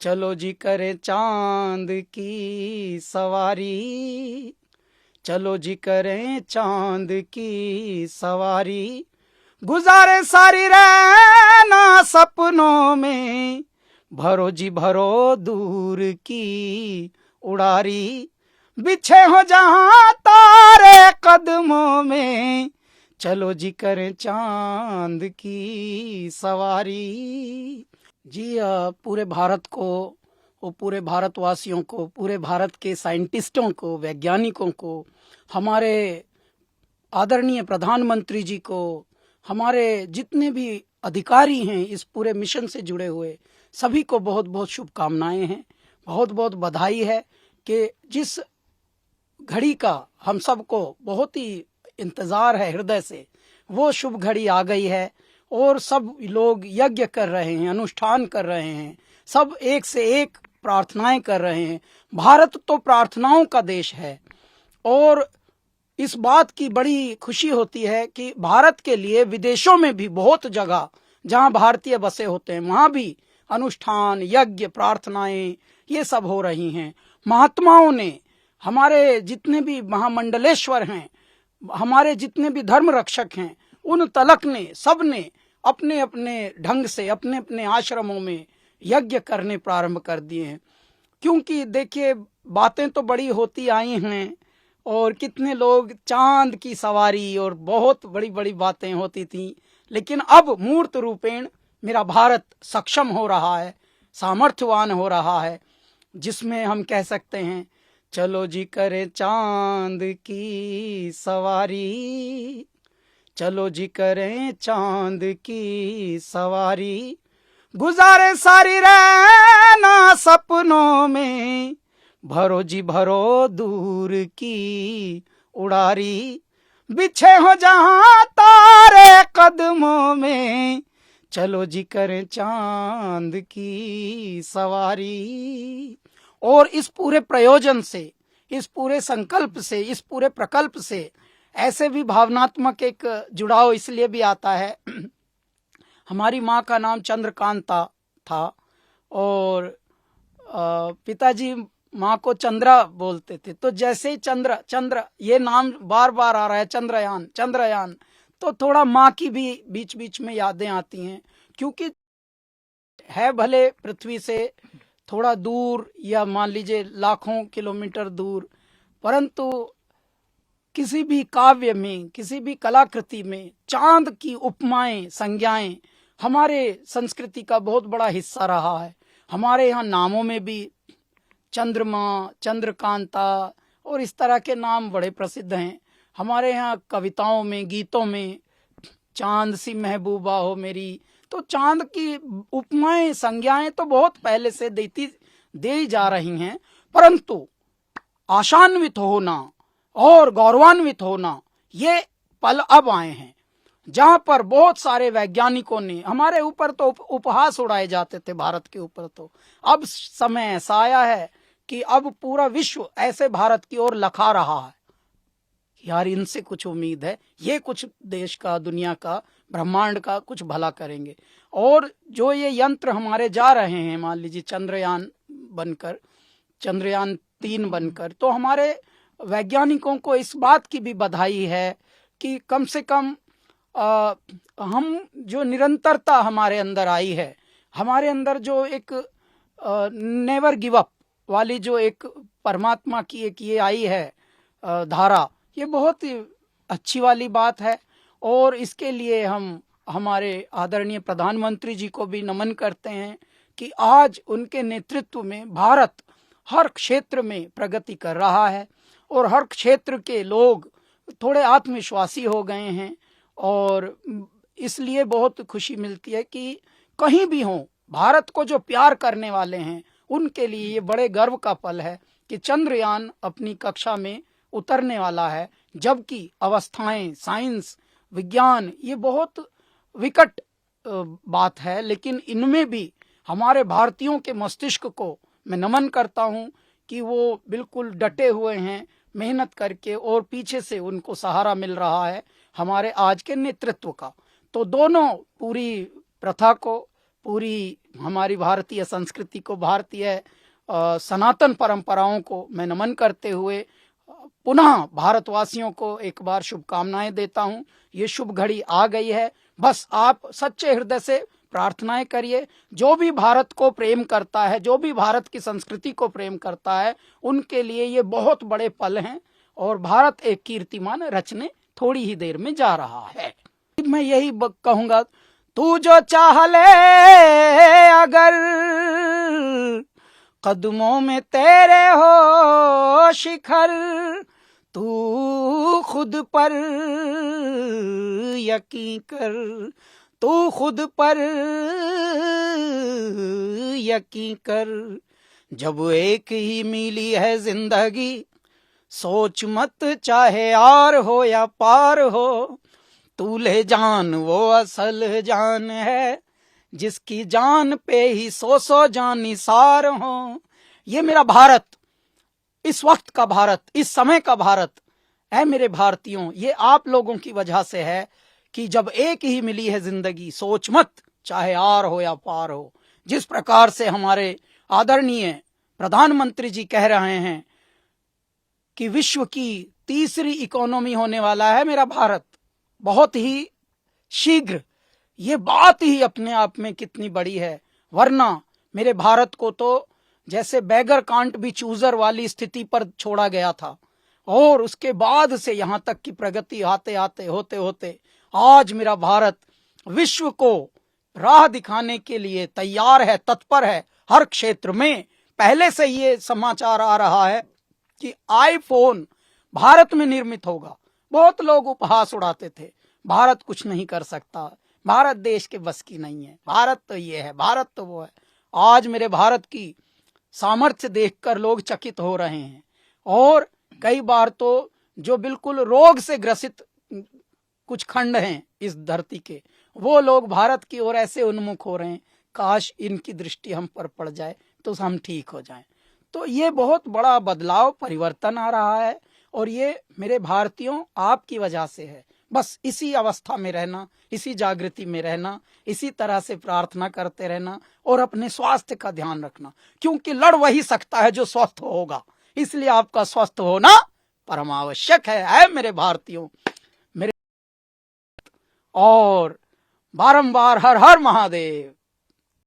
चलो जी करें चांद की सवारी, चलो जी करें चांद की सवारी, गुजारे सारी रहना सपनों में, भरो जी भरो दूर की उड़ारी, बिछे हो जहां तारे कदमों में, चलो जी करें चांद की सवारी। जी पूरे भारत को और पूरे भारतवासियों को, पूरे भारत के साइंटिस्टों को, वैज्ञानिकों को, हमारे आदरणीय प्रधानमंत्री जी को, हमारे जितने भी अधिकारी हैं इस पूरे मिशन से जुड़े हुए, सभी को बहुत बहुत शुभकामनाएं हैं। बहुत बहुत बधाई है कि जिस घड़ी का हम सबको बहुत ही इंतज़ार है हृदय से, वो शुभ घड़ी आ गई है और सब लोग यज्ञ कर रहे हैं, अनुष्ठान कर रहे हैं, सब एक से एक प्रार्थनाएं कर रहे हैं। भारत तो प्रार्थनाओं का देश है और इस बात की बड़ी खुशी होती है कि भारत के लिए विदेशों में भी बहुत जगह जहां भारतीय बसे होते हैं वहां भी अनुष्ठान, यज्ञ, प्रार्थनाएं ये सब हो रही हैं। महात्माओं ने, हमारे जितने भी महामंडलेश्वर हैं, हमारे जितने भी धर्म रक्षक हैं, उन तलक ने, सब ने अपने अपने ढंग से अपने अपने आश्रमों में यज्ञ करने प्रारंभ कर दिए हैं। क्योंकि देखिए बातें तो बड़ी होती आई हैं और कितने लोग चांद की सवारी और बहुत बड़ी बड़ी बातें होती थी, लेकिन अब मूर्त रूपेण मेरा भारत सक्षम हो रहा है, सामर्थ्यवान हो रहा है, जिसमें हम कह सकते हैं चलो जी करें चांद की सवारी, चलो जी करें चांद की सवारी, गुजारे सारी रहना सपनों में, भरो जी भरो दूर की उड़ारी, बिछे हो जहां तारे कदमों में, चलो जी करें चांद की सवारी। और इस पूरे प्रयोजन से, इस पूरे संकल्प से, इस पूरे प्रकल्प से ऐसे भी भावनात्मक एक जुड़ाव इसलिए भी आता है। हमारी माँ का नाम चंद्रकांता था और पिताजी माँ को चंद्रा बोलते थे, तो जैसे ही चंद्र चंद्र ये नाम बार बार आ रहा है, चंद्रयान चंद्रयान, तो थोड़ा माँ की भी बीच बीच में यादें आती हैं। क्योंकि है भले पृथ्वी से थोड़ा दूर या मान लीजिए लाखों किलोमीटर दूर, परंतु किसी भी काव्य में, किसी भी कलाकृति में चांद की उपमाएं, संज्ञाएं हमारे संस्कृति का बहुत बड़ा हिस्सा रहा है। हमारे यहाँ नामों में भी चंद्रमा, चंद्रकांता और इस तरह के नाम बड़े प्रसिद्ध हैं। हमारे यहाँ कविताओं में, गीतों में चांद सी महबूबा हो मेरी, तो चांद की उपमाएं, संज्ञाएं तो बहुत पहले से दे ही जा रही हैं, परंतु आशान्वित होना और गौरवान्वित होना ये पल अब आए हैं, जहां पर बहुत सारे वैज्ञानिकों ने, हमारे ऊपर तो उपहास उड़ाए जाते थे भारत के ऊपर, तो अब समय ऐसा आया है कि अब पूरा विश्व ऐसे भारत की ओर लखा रहा है, यार इनसे कुछ उम्मीद है, ये कुछ देश का, दुनिया का, ब्रह्मांड का कुछ भला करेंगे। और जो ये यंत्र हमारे जा रहे हैं, मान लीजिए चंद्रयान बनकर, चंद्रयान 3 बनकर, तो हमारे वैज्ञानिकों को इस बात की भी बधाई है कि कम से कम हम जो निरंतरता हमारे अंदर आई है, हमारे अंदर जो एक नेवर गिव अप वाली जो एक परमात्मा की एक ये आई है धारा, ये बहुत ही अच्छी वाली बात है। और इसके लिए हम हमारे आदरणीय प्रधानमंत्री जी को भी नमन करते हैं कि आज उनके नेतृत्व में भारत हर क्षेत्र में प्रगति कर रहा है और हर क्षेत्र के लोग थोड़े आत्मविश्वासी हो गए हैं। और इसलिए बहुत खुशी मिलती है कि कहीं भी हों, भारत को जो प्यार करने वाले हैं उनके लिए ये बड़े गर्व का पल है कि चंद्रयान अपनी कक्षा में उतरने वाला है, जबकि अवस्थाएं, साइंस, विज्ञान ये बहुत विकट बात है, लेकिन इनमें भी हमारे भारतीयों के मस्तिष्क को मैं नमन करता हूँ कि वो बिल्कुल डटे हुए हैं मेहनत करके, और पीछे से उनको सहारा मिल रहा है हमारे आज के नेतृत्व का। तो दोनों पूरी प्रथा को, पूरी हमारी भारतीय संस्कृति को, भारतीय सनातन परंपराओं को मैं नमन करते हुए पुनः भारतवासियों को एक बार शुभकामनाएं देता हूं। ये शुभ घड़ी आ गई है, बस आप सच्चे हृदय से प्रार्थनाएं करिए। जो भी भारत को प्रेम करता है, जो भी भारत की संस्कृति को प्रेम करता है, उनके लिए ये बहुत बड़े पल हैं और भारत एक कीर्तिमान रचने थोड़ी ही देर में जा रहा है। मैं यही कहूंगा, तू जो चाह ले अगर कदमों में तेरे हो शिखर, तू खुद पर यकीन कर, तू खुद पर यकीन कर। जब एक ही मिली है जिंदगी, सोच मत चाहे आर हो या पार हो, तू ले जान वो असल जान है, जिसकी जान पे ही सौ जान निसार हो। ये मेरा भारत, इस वक्त का भारत, इस समय का भारत है मेरे भारतीयों। ये आप लोगों की वजह से है कि जब एक ही मिली है जिंदगी, सोच मत चाहे आर हो या पार हो। जिस प्रकार से हमारे आदरणीय प्रधानमंत्री जी कह रहे हैं कि विश्व की तीसरी इकोनॉमी होने वाला है मेरा भारत बहुत ही शीघ्र, ये बात ही अपने आप में कितनी बड़ी है। वरना मेरे भारत को तो जैसे बैगर कांट बी चूजर वाली स्थिति पर छोड़ा गया था, और उसके बाद से यहां तक की प्रगति आते आते होते होते आज मेरा भारत विश्व को राह दिखाने के लिए तैयार है, तत्पर है हर क्षेत्र में। पहले से ये समाचार आ रहा है कि आईफोन भारत में निर्मित होगा। बहुत लोग उपहास उड़ाते थे, भारत कुछ नहीं कर सकता, भारत देश के बस की नहीं है, भारत तो ये है, भारत तो वो है। आज मेरे भारत की सामर्थ्य देखकर लोग चकित हो रहे हैं, और कई बार तो जो बिल्कुल रोग से ग्रसित कुछ खंड हैं इस धरती के, वो लोग भारत की ओर ऐसे उन्मुख हो रहे हैं, काश इनकी दृष्टि हम पर पड़ जाए तो हम ठीक हो जाएं। तो ये बहुत बड़ा बदलाव, परिवर्तन आ रहा है, और ये मेरे भारतीयों आपकी वजह से है। बस इसी अवस्था में रहना, इसी जागृति में रहना, इसी तरह से प्रार्थना करते रहना और अपने स्वास्थ्य का ध्यान रखना, क्योंकि लड़ वही सकता है जो स्वस्थ होगा। इसलिए आपका स्वस्थ होना परम आवश्यक है मेरे भारतीयों। मेरे और बारंबार हर हर महादेव।